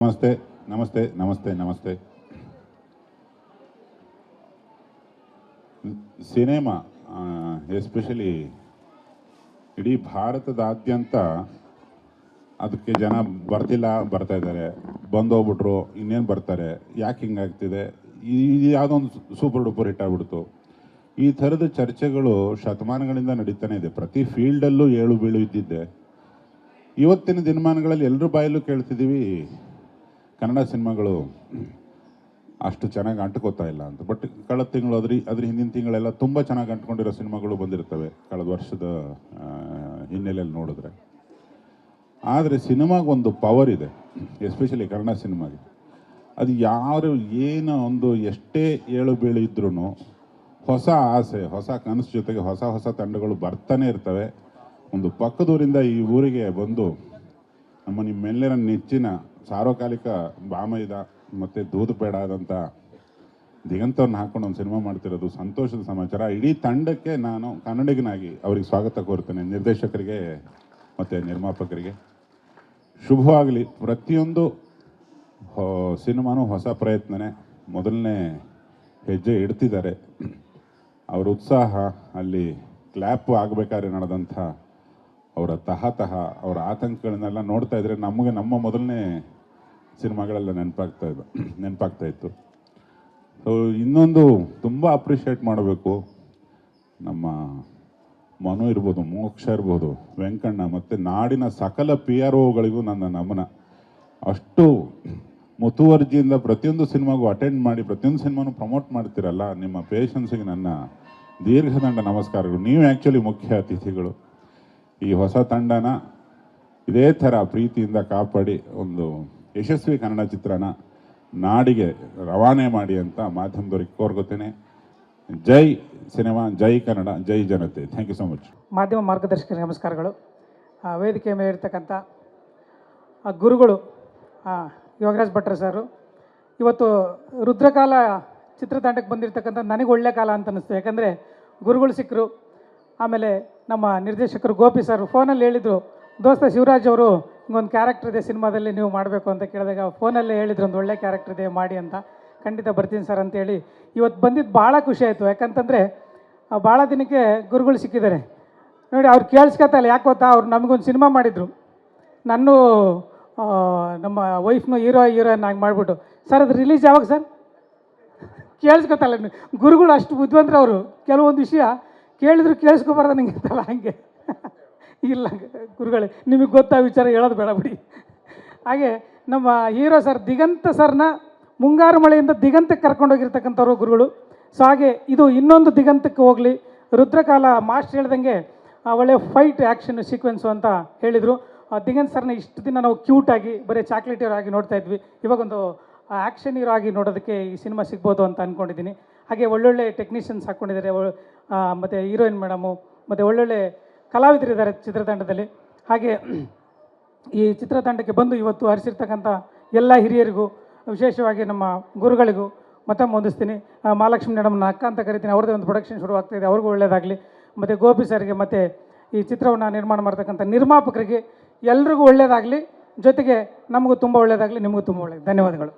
ನಮಸ್ತೆ ನಮಸ್ತೆ ನಮಸ್ತೆ ನಮಸ್ತೆ. ಸಿನಿಮಾ ಎಸ್ಪೆಷಲಿ ಇಡೀ ಭಾರತದಾದ್ಯಂತ ಅದಕ್ಕೆ ಜನ ಬರ್ತಾ ಇದ್ದಾರೆ, ಬಂದೋಗ್ಬಿಟ್ರು, ಇನ್ನೇನು ಬರ್ತಾರೆ, ಯಾಕೆ ಹಿಂಗಾಗ್ತಿದೆ, ಇದು ಯಾವುದೋ ಒಂದು ಸೂಪರ್ ಡೂಪರ್ ಹಿಟ್ ಆಗ್ಬಿಡ್ತು. ಈ ಥರದ ಚರ್ಚೆಗಳು ಶತಮಾನಗಳಿಂದ ನಡೀತಾನೆ ಇದೆ. ಪ್ರತಿ ಫೀಲ್ಡಲ್ಲೂ ಏಳು ಬೀಳು ಇದ್ದಿದ್ದೆ. ಇವತ್ತಿನ ದಿನಮಾನಗಳಲ್ಲಿ ಎಲ್ಲರ ಬಾಯಲ್ಲೂ ಕೇಳ್ತಿದ್ದೀವಿ ಕನ್ನಡ ಸಿನಿಮಾಗಳು ಅಷ್ಟು ಚೆನ್ನಾಗಿ ಅಂಟ್ಕೋತಾ ಇಲ್ಲ ಅಂತ. ಬಟ್ ಕಳೆದ ತಿಂಗಳು ಅದ್ರ ಹಿಂದಿನ ತಿಂಗಳೆಲ್ಲ ತುಂಬ ಚೆನ್ನಾಗಿ ಅಂಟ್ಕೊಂಡಿರೋ ಸಿನಿಮಾಗಳು ಬಂದಿರ್ತವೆ ಕಳೆದ ವರ್ಷದ ಹಿನ್ನೆಲೆಯಲ್ಲಿ ನೋಡಿದ್ರೆ. ಆದರೆ ಸಿನಿಮಾಗೊಂದು ಪವರ್ ಇದೆ, ಎಸ್ಪೆಷಲಿ ಕನ್ನಡ ಸಿನಿಮಾಗೆ. ಅದು ಯಾರು ಏನು ಒಂದು ಎಷ್ಟೇ ಏಳು ಬೀಳು ಇದ್ರೂ ಹೊಸ ಆಸೆ, ಹೊಸ ಕನಸು ಜೊತೆಗೆ ಹೊಸ ಹೊಸ ತಂಡಗಳು ಬರ್ತಾನೆ ಇರ್ತವೆ. ಒಂದು ಪಕ್ಕದೂರಿಂದ ಈ ಊರಿಗೆ ಬಂದು ನಿಮ್ಮೆಲ್ಲರ ನೆಚ್ಚಿನ ಸಾರ್ವಕಾಲಿಕ ಬಾಮೈದ ಮತ್ತು ದೂದುಪೇಡ ಆದಂಥ ದಿಗಂತವನ್ನು ಹಾಕ್ಕೊಂಡು ಒಂದು ಸಿನಿಮಾ ಮಾಡ್ತಿರೋದು ಸಂತೋಷದ ಸಮಾಚಾರ. ಇಡೀ ತಂಡಕ್ಕೆ ನಾನು ಕನ್ನಡಿಗನಾಗಿ ಅವ್ರಿಗೆ ಸ್ವಾಗತ ಕೋರ್ತೇನೆ. ನಿರ್ದೇಶಕರಿಗೆ ಮತ್ತು ನಿರ್ಮಾಪಕರಿಗೆ ಶುಭವಾಗಲಿ. ಪ್ರತಿಯೊಂದು ಸಿನಿಮಾನೂ ಹೊಸ ಪ್ರಯತ್ನನೇ. ಮೊದಲನೇ ಹೆಜ್ಜೆ ಇಡ್ತಿದ್ದಾರೆ. ಅವರ ಉತ್ಸಾಹ, ಅಲ್ಲಿ ಕ್ಲ್ಯಾಪ್ ಆಗಬೇಕಾದ್ರೆ ನಡೆದಂಥ ಅವರ ತಹತಃ, ಅವರ ಆತಂಕಗಳನ್ನೆಲ್ಲ ನೋಡ್ತಾ ಇದ್ರೆ ನಮಗೆ ನಮ್ಮ ಮೊದಲನೇ ಸಿನಿಮಾಗಳೆಲ್ಲ ನೆನಪಾಗ್ತಾ ಇತ್ತು. ಸೊ ಇನ್ನೊಂದು ತುಂಬ ಅಪ್ರಿಷಿಯೇಟ್ ಮಾಡಬೇಕು, ನಮ್ಮ ಮನು ಇರ್ಬೋದು, ಮೋಕ್ಷ ಇರ್ಬೋದು, ವೆಂಕಣ್ಣ ಮತ್ತು ನಾಡಿನ ಸಕಲ PROಗಳಿಗೂ ನನ್ನ ನಮನ. ಅಷ್ಟು ಮುತುವರ್ಜಿಯಿಂದ ಪ್ರತಿಯೊಂದು ಸಿನಿಮಾಗೂ ಅಟೆಂಡ್ ಮಾಡಿ ಪ್ರತಿಯೊಂದು ಸಿನಿಮಾನು ಪ್ರಮೋಟ್ ಮಾಡ್ತಿರಲ್ಲ, ನಿಮ್ಮ ಪೇಷನ್ಸಿಗೆ ನನ್ನ ದೀರ್ಘದಂಡ ನಮಸ್ಕಾರಗಳು. ನೀವು ಆ್ಯಕ್ಚುಲಿ ಮುಖ್ಯ ಅತಿಥಿಗಳು. ಈ ಹೊಸ ತಂಡನ ಇದೇ ಥರ ಪ್ರೀತಿಯಿಂದ ಕಾಪಾಡಿ ಒಂದು ಯಶಸ್ವಿ ಕನ್ನಡ ಚಿತ್ರನ ನಾಡಿಗೆ ರವಾನೆ ಮಾಡಿ ಅಂತ ಮಾಧ್ಯಮದವ್ರಿಗೆ ಕೋರ್ಕೋತೇನೆ. ಜೈ ಸಿನಿಮಾ, ಜೈ ಕನ್ನಡ, ಜೈ ಜನತೆ. Thank you so much. ಮಾಧ್ಯಮ ಮಾರ್ಗದರ್ಶಕರಿಗೆ ನಮಸ್ಕಾರಗಳು. ವೇದಿಕೆ ಮೇಲೆ ಇರ್ತಕ್ಕಂಥ ಗುರುಗಳು ಯೋಗರಾಜ್ ಭಟ್ರ ಸರು, ಇವತ್ತು ರುದ್ರಕಾಲ ಚಿತ್ರತಂಡಕ್ಕೆ ಬಂದಿರತಕ್ಕಂಥ ನನಗೆ ಒಳ್ಳೆ ಕಾಲ ಅಂತ ಅನ್ನಿಸ್ತು. ಯಾಕಂದರೆ ಗುರುಗಳು ಸಿಕ್ಕರು. ಆಮೇಲೆ ನಮ್ಮ ನಿರ್ದೇಶಕರು ಗೋಪಿ ಸರ್ ಫೋನಲ್ಲಿ ಹೇಳಿದರು, ದೋಸ್ತ ಶಿವರಾಜ್ ಅವರು ಹಿಂಗೊಂದು ಕ್ಯಾರೆಕ್ಟರ್ ಇದೆ ಸಿನಿಮಾದಲ್ಲಿ, ನೀವು ಮಾಡಬೇಕು ಅಂತ ಕೇಳಿದಾಗ ಫೋನಲ್ಲೇ ಹೇಳಿದ್ರು ಒಂದು ಒಳ್ಳೆ ಕ್ಯಾರೆಕ್ಟರ್ ಇದೆ ಮಾಡಿ ಅಂತ. ಖಂಡಿತ ಬರ್ತೀನಿ ಸರ್ ಅಂತೇಳಿ ಇವತ್ತು ಬಂದಿದ್ದು ಭಾಳ ಖುಷಿ ಆಯಿತು. ಯಾಕಂತಂದರೆ ಭಾಳ ದಿನಕ್ಕೆ ಗುರುಗಳು ಸಿಕ್ಕಿದ್ದಾರೆ ನೋಡಿ. ಅವ್ರು ಕೇಳಿಸ್ಕೊತಾ ಇಲ್ಲ, ಯಾಕೆ ಗೊತ್ತಾ, ಅವ್ರು ನಮಗೊಂದು ಸಿನಿಮಾ ಮಾಡಿದರು, ನಾನು ನಮ್ಮ ವೈಫ್ನು ಹೀರೋಯಿನ್ ಆಗಿ ಮಾಡಿಬಿಟ್ಟು, ಸರ್ ಅದು ರಿಲೀಸ್ ಯಾವಾಗ ಸರ್ ಕೇಳಿಸ್ಕೊತಲ್ಲ. ಗುರುಗಳು ಅಷ್ಟು ಬುದ್ಧಿವಂತರು. ಅವರು ಕೆಲವೊಂದು ವಿಷಯ ಕೇಳಿದ್ರು ಕೇಳಿಸ್ಕೊಬಾರ್ದು ನನಗೆ ಅಂತಲ್ಲ, ಹಂಗೆ ಇಲ್ಲ ಗುರುಗಳೇ, ನಿಮಗೆ ಗೊತ್ತಾ ವಿಚಾರ ಹೇಳೋದು ಬೇಡ ಬಿಡಿ. ಹಾಗೆ ನಮ್ಮ ಹೀರೋ ಸರ್ ದಿಗಂತ ಸರ್ನ ಮುಂಗಾರು ಮಳೆಯಿಂದ ದಿಗಂತಕ್ಕೆ ಕರ್ಕೊಂಡೋಗಿರ್ತಕ್ಕಂಥವ್ರು ಗುರುಗಳು. ಸೊ ಹಾಗೆ ಇದು ಇನ್ನೊಂದು ದಿಗಂತಕ್ಕೆ ಹೋಗಲಿ. ರುದ್ರಕಾಲ ಮಾಸ್ಟರ್ ಹೇಳ್ದಂಗೆ ಒಳ್ಳೆಯ ಫೈಟ್ ಆ್ಯಕ್ಷನ್ ಸೀಕ್ವೆನ್ಸು ಅಂತ ಹೇಳಿದರು. ದಿಗಂತ್ ಸರ್ನ ಇಷ್ಟು ದಿನ ನಾವು ಕ್ಯೂಟಾಗಿ ಬರೀ ಚಾಕ್ಲೇಟ್ ಹೀರೋ ಆಗಿ ನೋಡ್ತಾ ಇದ್ವಿ. ಇವಾಗೊಂದು ಆ್ಯಕ್ಷನ್ ಹೀರೋ ಆಗಿ ನೋಡೋದಕ್ಕೆ ಈ ಸಿನಿಮಾ ಸಿಗ್ಬೋದು ಅಂತ ಅಂದ್ಕೊಂಡಿದ್ದೀನಿ. ಹಾಗೆ ಒಳ್ಳೊಳ್ಳೆ ಟೆಕ್ನಿಷಿಯನ್ಸ್ ಹಾಕ್ಕೊಂಡಿದ್ದಾರೆ, ಮತ್ತು ಹೀರೋಯಿನ್ ಮೇಡಮು, ಮತ್ತು ಒಳ್ಳೊಳ್ಳೆ ಕಲಾವಿದರಿದ್ದಾರೆ ಚಿತ್ರತಂಡದಲ್ಲಿ. ಹಾಗೆ ಈ ಚಿತ್ರತಂಡಕ್ಕೆ ಬಂದು ಇವತ್ತು ಹರಿಸಿರ್ತಕ್ಕಂಥ ಎಲ್ಲ ಹಿರಿಯರಿಗೂ, ವಿಶೇಷವಾಗಿ ನಮ್ಮ ಗುರುಗಳಿಗೂ ಮತ್ತೊಮ್ಮೆ ಹೊಂದಿಸ್ತೀನಿ. ಮಹಾಲಕ್ಷ್ಮಿ ಮೇಡಮ್ನ ಅಕ್ಕ ಅಂತ ಕರಿತೀನಿ, ಅವ್ರದ್ದೇ ಒಂದು ಪ್ರೊಡಕ್ಷನ್ ಶುರುವಾಗ್ತಾಯಿದೆ, ಅವ್ರಿಗೂ ಒಳ್ಳೆಯದಾಗಲಿ. ಮತ್ತು ಗೋಪಿ ಸರ್ಗೆ ಮತ್ತು ಈ ಚಿತ್ರವನ್ನು ನಿರ್ಮಾಣ ಮಾಡ್ತಕ್ಕಂಥ ನಿರ್ಮಾಪಕರಿಗೆ ಎಲ್ರಿಗೂ ಒಳ್ಳೆಯದಾಗಲಿ. ಜೊತೆಗೆ ನಮಗೂ ತುಂಬ ಒಳ್ಳೆಯದಾಗಲಿ, ನಿಮಗೂ ತುಂಬ ಒಳ್ಳೆಯದು. ಧನ್ಯವಾದಗಳು.